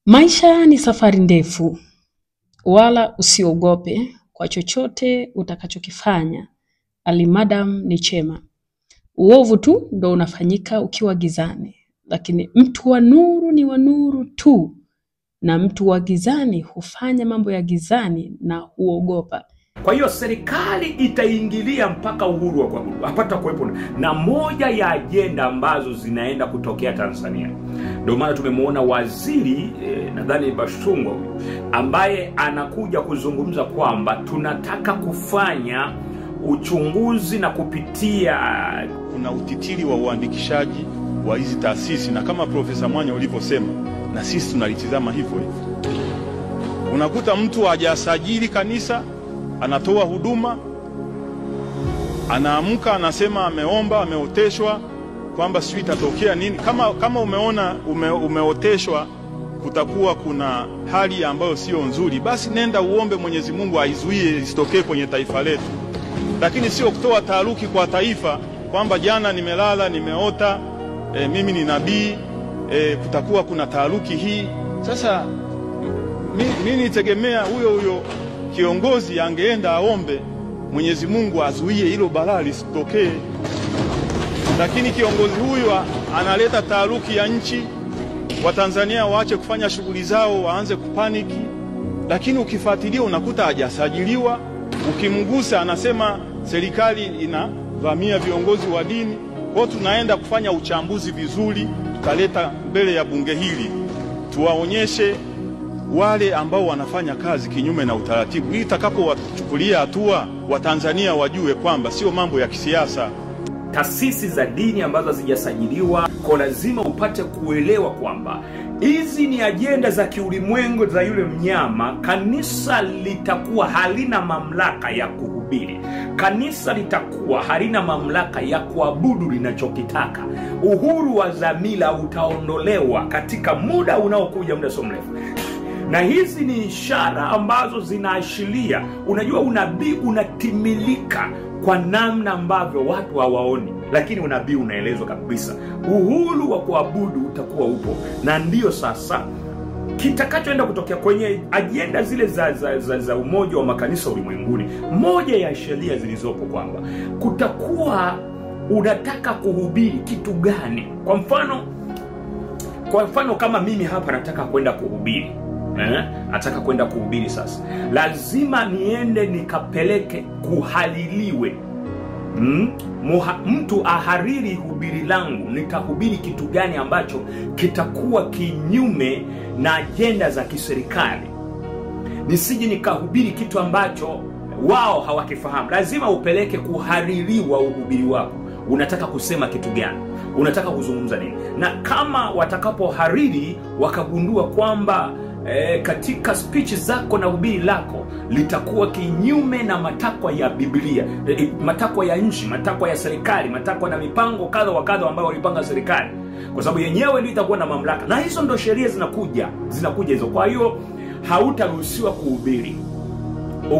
Maisha ni safari ndefu, wala usiogope kwa chochote utakachokifanya, alimadam ni chema. Uovu tu ndo unafanyika ukiwa gizani, lakini mtu wa nuru ni wa nuru tu, na mtu wa gizani hufanya mambo ya gizani na huogopa. Kwa hiyo serikali itaingilia mpaka uhuru wa kuabudu, hapata kuwepo na moja ya ajenda ambazo zinaenda kutokea Tanzania. Ndio maana tumemwona waziri nadhani Bashungwa ambaye anakuja kuzungumza kwamba tunataka kufanya uchunguzi na kupitia kuna utitiri wa uandikishaji wa hizi taasisi, na kama Profesa Mwanya ulivyosema na sisi tunalitizama hivyo. Unakuta mtu hajasajili kanisa, anatoa huduma, anaamka anasema ameomba, ameoteshwa kwamba sio itatokea nini. Kama umeona umeoteshwa kutakuwa kuna hali ambayo sio nzuri, basi nenda uombe Mwenyezi Mungu aizuie isitokee kwenye taifa letu. Lakini sio kutoa taharuki kwa taifa kwamba jana nimelala nimeota mimi ni nabii, kutakuwa kuna taharuki hii. Sasa mimi nitegemea huyo kiongozi angeenda aombe Mwenyezi Mungu azuie hilo balaa lisitokee. Lakini kiongozi huyo analeta taharuki ya nchi, Watanzania waache kufanya shughuli zao, waanze kupaniki. Lakini ukifuatilia unakuta hajasajiliwa, ukimgusa anasema serikali inavamia viongozi wa dini. Kwa tunaenda kufanya uchambuzi vizuri, tutaleta mbele ya bunge hili, tuwaonyeshe wale ambao wanafanya kazi kinyume na utaratibu, ili takapowachukulia hatua Watanzania wajue kwamba sio mambo ya kisiasa. Taasisi za dini ambazo hazijasajiliwa, kwa lazima upate kuelewa kwamba hizi ni ajenda za kiulimwengu za yule mnyama. Kanisa litakuwa halina mamlaka ya kuhubiri. Kanisa litakuwa halina mamlaka ya kuabudu linachokitaka. Uhuru wa dhamira utaondolewa katika muda unaokuja, muda sio mrefu. Na hizi ni ishara ambazo zinaashiria, unajua unabii unatimilika kwa namna ambavyo watu hawaoni, lakini unabii unaelezwa kabisa. Uhuru wa kuabudu utakuwa upo, na ndio sasa kitakachoenda kutokea kwenye ajenda zile za umoja wa makanisa ulimwenguni. Moja ya sheria zilizopo kwamba kutakuwa unataka kuhubiri kitu gani. Kwa mfano kama mimi hapa nataka kwenda kuhubiri, nataka kwenda kuhubiri, sasa lazima niende nikapeleke kuhaliliwe. Mtu ahariri hubiri langu, nitahubiri kitu gani ambacho kitakuwa kinyume na ajenda za kiserikali. Nisije nikahubiri kitu ambacho wao hawakifahamu. Lazima upeleke kuhaririwa uhubiri wako. Unataka kusema kitu gani? Unataka kuzungumza nini? Na kama watakapohariri wakagundua kwamba katika speech zako na hubiri lako litakuwa kinyume na matakwa ya Biblia, matakwa ya nchi, matakwa ya serikali, matakwa na mipango kadha wa kadha ambayo walipanga serikali, kwa sababu yenyewe ndio itakuwa na mamlaka, na hizo ndio sheria zinakuja hizo. Kwa hiyo hautaruhusiwa kuhubiri.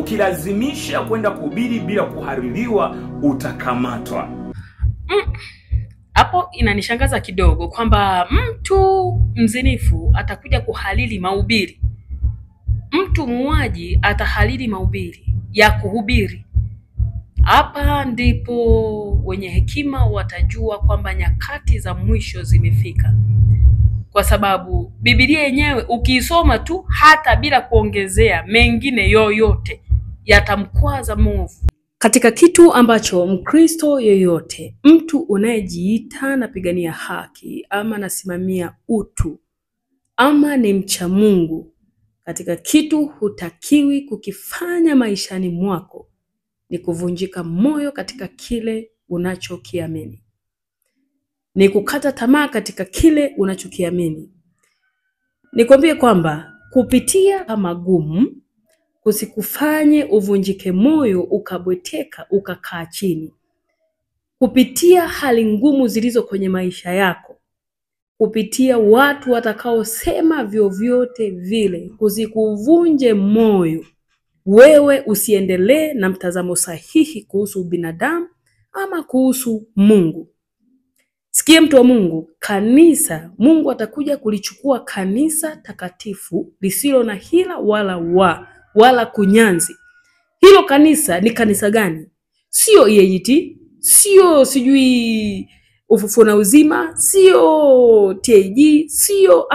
Ukilazimisha kwenda kuhubiri bila kuhaririwa, utakamatwa. Hapo inanishangaza kidogo kwamba mtu mzinifu atakuja kuhalili mahubiri. Mtu muuaji atahalili mahubiri ya kuhubiri. Hapa ndipo wenye hekima watajua kwamba nyakati za mwisho zimefika. Kwa sababu Biblia yenyewe ukiisoma tu hata bila kuongezea mengine yoyote yatamkwaza mwovu. Katika kitu ambacho Mkristo yoyote, mtu unayejiita napigania haki ama nasimamia utu ama ni mcha Mungu, katika kitu hutakiwi kukifanya maishani mwako ni kuvunjika moyo katika kile unachokiamini, ni kukata tamaa katika kile unachokiamini. Nikwambie kwamba kupitia magumu kusikufanye uvunjike moyo ukabweteka ukakaa chini. Kupitia hali ngumu zilizo kwenye maisha yako, kupitia watu watakaosema vyovyote vile kusikuvunje moyo, wewe usiendelee na mtazamo sahihi kuhusu binadamu ama kuhusu Mungu. Sikia mtu wa Mungu, kanisa, Mungu atakuja kulichukua kanisa takatifu lisilo na hila wala kunyanzi. Hilo kanisa ni kanisa gani? Sio EAGT, sio sijui Ufufuo na Uzima, sio TAG, sio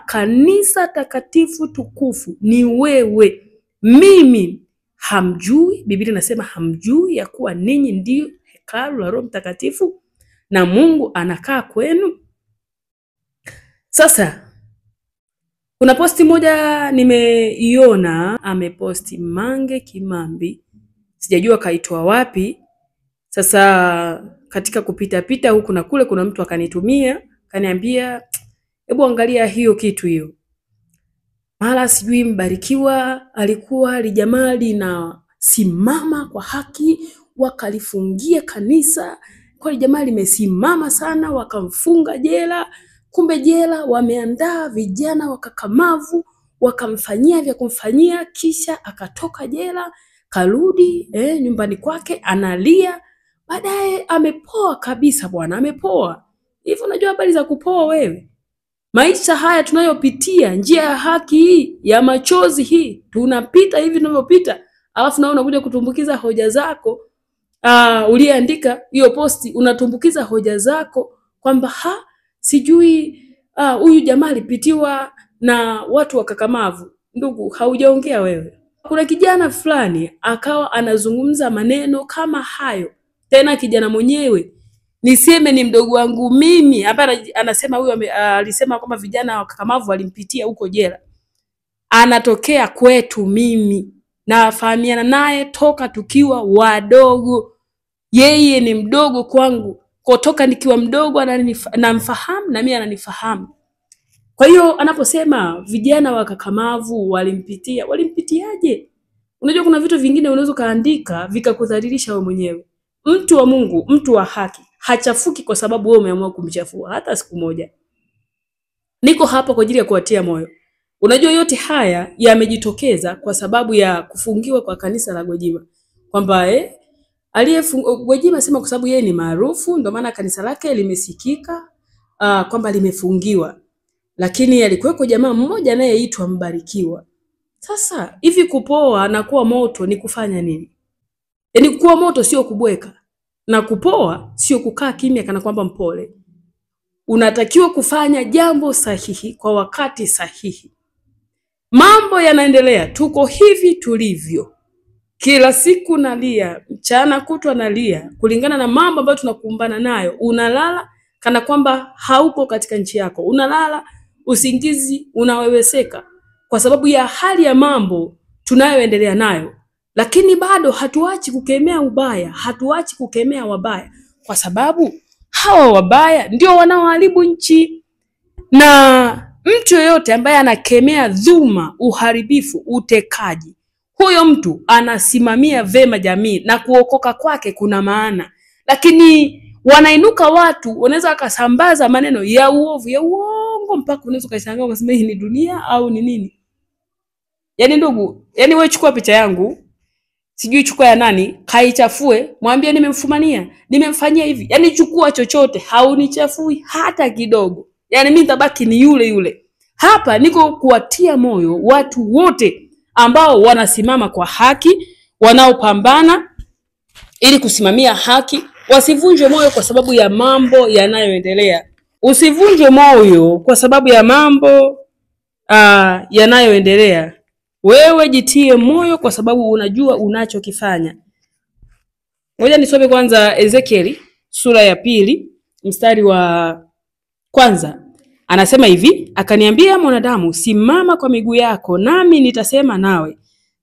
kanisa takatifu tukufu ni wewe. Mimi hamjui, Biblia inasema hamjui ya kuwa ninyi ndio hekalu la Roho Mtakatifu na Mungu anakaa kwenu? Sasa kuna posti moja nimeiona, ameposti Mange Kimambi, sijajua kaitoa wapi. Sasa katika kupita huku na kule, kuna mtu akanitumia, kaniambia hebu angalia hiyo kitu hiyo. Mara sijui Mbarikiwa alikuwa lijamaa lina simama kwa haki, wakalifungia kanisa, kwa jamaa limesimama sana, wakamfunga jela. Kumbe jela wameandaa vijana wakakamavu, wakamfanyia vya kumfanyia, kisha akatoka jela, karudi nyumbani kwake analia. Baadaye amepoa kabisa bwana, amepoa. Hivi unajua habari za kupoa wewe? Maisha haya tunayopitia, njia ya haki hii, ya machozi hii, tunapita hivi tunavyopita, alafu na unakuja kutumbukiza hoja zako. Uliandika hiyo posti, unatumbukiza hoja zako kwamba sijui huyu jamaa alipitiwa na watu wakakamavu. Ndugu, haujaongea wewe. Kuna kijana fulani akawa anazungumza maneno kama hayo, tena kijana mwenyewe niseme ni mdogo wangu mimi. Hapa anasema huyu alisema kwamba vijana wakakamavu walimpitia huko jela. Anatokea kwetu, mimi na fahamiana naye toka tukiwa wadogo. Yeye ni mdogo kwangu, kutoka nikiwa mdogo anamfahamu na mimi ananifahamu. Kwa hiyo anaposema vijana wakakamavu walimpitiaje? Unajua kuna vitu vingine unaweza kaandika vikakudhalilisha wewe mwenyewe. Mtu wa Mungu, mtu wa haki, hachafuki kwa sababu wewe umeamua kumchafua hata siku moja. Niko hapa kwa ajili ya kuwatia moyo. Unajua yote haya yamejitokeza kwa sababu ya kufungiwa kwa kanisa la Gwajima. Kwamba Gwajima sema kwa sababu yeye ni maarufu ndio maana kanisa lake limesikika kwamba limefungiwa. Lakini alikuweko jamaa mmoja anayeitwa Mbarikiwa. Sasa hivi kupoa na kuwa moto ni kufanya nini? Yaani kuwa moto sio kubweka, na kupoa sio kukaa kimya kana kwamba mpole. Unatakiwa kufanya jambo sahihi kwa wakati sahihi. Mambo yanaendelea, tuko hivi tulivyo. Kila siku nalia, mchana kutwa nalia, kulingana na mambo ambayo tunakumbana nayo. Unalala kana kwamba hauko katika nchi yako. Unalala usingizi unaweweseka kwa sababu ya hali ya mambo tunayoendelea nayo. Lakini bado hatuachi kukemea ubaya, hatuachi kukemea wabaya, kwa sababu hawa wabaya ndio wanaoharibu nchi. Na mtu yoyote ambaye anakemea dhulma, uharibifu, utekaji, huyo mtu anasimamia vema jamii na kuokoka kwake kuna maana. Lakini wanainuka watu, wanaweza akasambaza maneno ya uovu, ya uongo, mpaka unaweza ukashangaa ukasema hii ni dunia au ni nini? Yaani ndugu, yaani wewe chukua picha yangu, sijui chukua ya nani, kaichafue, mwambie nimemfumania, nimemfanyia hivi. Yaani chukua chochote, haunichafui hata kidogo. Yaani mimi nitabaki ni yule yule. Hapa niko kuwatia moyo watu wote ambao wanasimama kwa haki, wanaopambana ili kusimamia haki. Wasivunjwe moyo kwa sababu ya mambo yanayoendelea. Usivunjwe moyo kwa sababu ya mambo yanayoendelea. Wewe jitie moyo kwa sababu unajua unachokifanya. Ngoja nisome kwanza Ezekieli sura ya 2 mstari wa 1. Anasema hivi, akaniambia mwanadamu, simama kwa miguu yako nami nitasema nawe.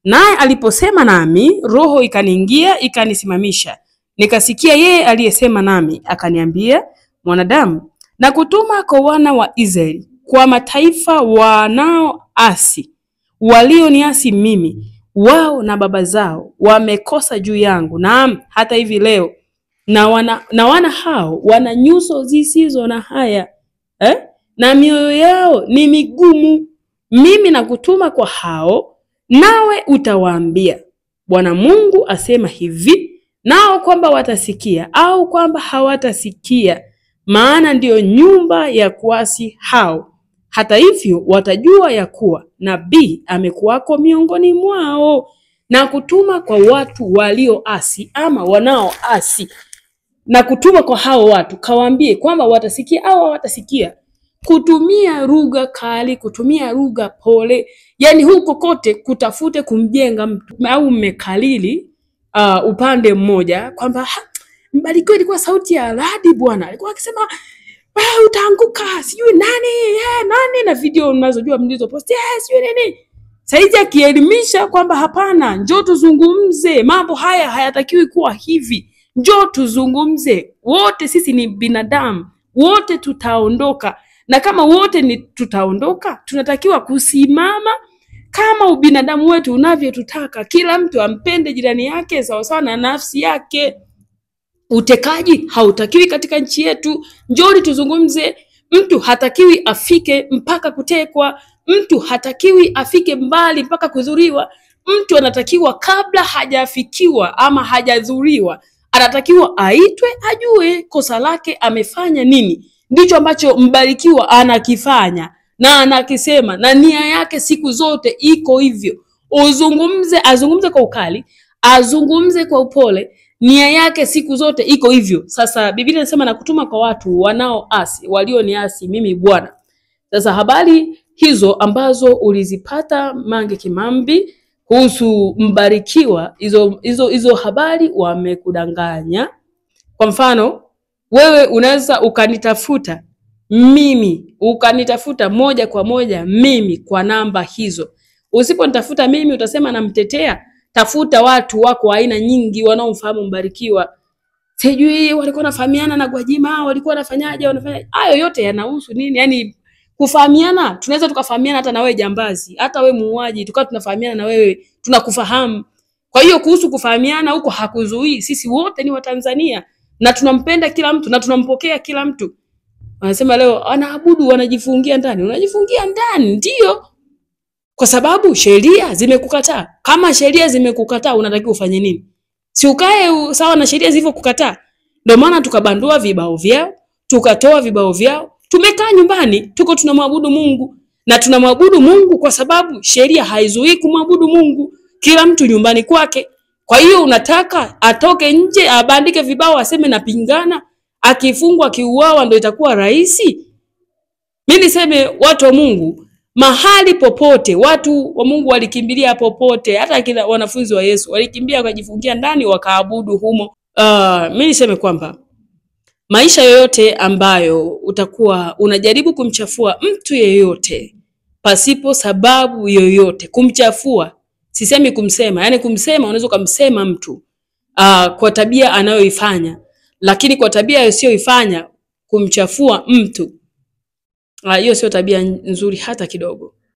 Naye aliposema nami, roho ikaniingia ikanisimamisha. Nikasikia yeye aliyesema nami, akaniambia, mwanadamu, na kutuma kwa wana wa Israeli, kwa mataifa wanaoasi, walioniasi mimi, wao na baba zao wamekosa juu yangu. Naam, hata hivi leo na wana hao wana nyuso zisizo na haya, na mioyo yao ni migumu. Mimi nakutuma kwa hao, nawe utawaambia, Bwana Mungu asema hivi, nao kwamba watasikia au kwamba hawatasikia. maana ndiyo nyumba ya kuasi hao. Hata hivyo watajua ya kuwa nabii amekuwako miongoni mwao, na kutuma kwa watu walioasi ama wanaoasi, na kutuma kwa hao watu kawaambie kwamba watasikia au watasikia. Kutumia lugha kali, kutumia lugha pole, yani huko kote kutafute kumjenga mtu, au mmekalili upande mmoja kwamba Mbarikiwa ilikuwa sauti ya radi bwana, alikuwa akisema utaanguka sijui nani na video unazojua mlizopost sijui nini. Saizi akielimisha kwamba hapana, njoo tuzungumze, mambo haya hayatakiwi kuwa hivi, njoo tuzungumze, wote sisi ni binadamu, wote tutaondoka, na kama wote ni tutaondoka, tunatakiwa kusimama kama ubinadamu wetu unavyotutaka, kila mtu ampende jirani yake sawa sawa na nafsi yake. Utekaji hautakiwi katika nchi yetu, njoo tuzungumze. Mtu hatakiwi afike mpaka kutekwa, mtu hatakiwi afike mbali mpaka kudhuriwa. Mtu anatakiwa kabla hajafikiwa ama hajadhuriwa, anatakiwa aitwe, ajue kosa lake amefanya nini. Ndicho ambacho Mbarikiwa anakifanya na anakisema, na nia yake siku zote iko hivyo. Azungumze kwa ukali, azungumze kwa upole, nia yake siku zote iko hivyo. Sasa Biblia inasema na kutuma kwa watu wanaoasi, walioniasi mimi Bwana. Sasa habari hizo ambazo ulizipata Mange Kimambi kuhusu Mbarikiwa, hizo habari wamekudanganya. Kwa mfano, wewe unaweza ukanitafuta mimi, ukanitafuta moja kwa moja mimi kwa namba hizo. Usiponitafuta mimi utasema namtetea. Tafuta watu wako aina nyingi wanaomfahamu Mbarikiwa. Sijui walikuwa nafahamiana na Gwajima, walikuwa nafanyaje, hayo yote yanahusu nini? Yani kufahamiana, tunaweza tukafahamiana hata na wewe jambazi, hata wewe muuaji, tukawa tunafahamiana na wewe, tunakufahamu. Kwa hiyo kuhusu kufahamiana huko hakuzuii, sisi wote ni Watanzania na tunampenda kila mtu na tunampokea kila mtu. Wanasema leo anaabudu, wanajifungia ndani. Unajifungia ndani ndio kwa sababu sheria zimekukataa. Kama sheria zimekukataa, unatakiwa ufanye nini? Si ukae sawa na sheria zilivyokukataa. Ndio maana tukabandua vibao vyao, tukatoa vibao vyao, tumekaa nyumbani, tuko tunamwabudu Mungu. Na tunamwabudu Mungu kwa sababu sheria haizuii kumwabudu Mungu, kila mtu nyumbani kwake. Kwa hiyo unataka atoke nje abandike vibao aseme napingana, akifungwa akiuawa ndio itakuwa rahisi? Mimi niseme watu wa Mungu, mahali popote watu wa Mungu walikimbilia popote, hata kila wanafunzi wa Yesu walikimbia wakajifungia ndani wakaabudu humo. Mimi niseme kwamba maisha yoyote ambayo utakuwa unajaribu kumchafua mtu yeyote pasipo sababu yoyote, kumchafua, sisemi kumsema, yani kumsema unaweza kumsema mtu kwa tabia anayoifanya, lakini kwa tabia isiyoifanya kumchafua mtu, hiyo sio tabia nzuri hata kidogo.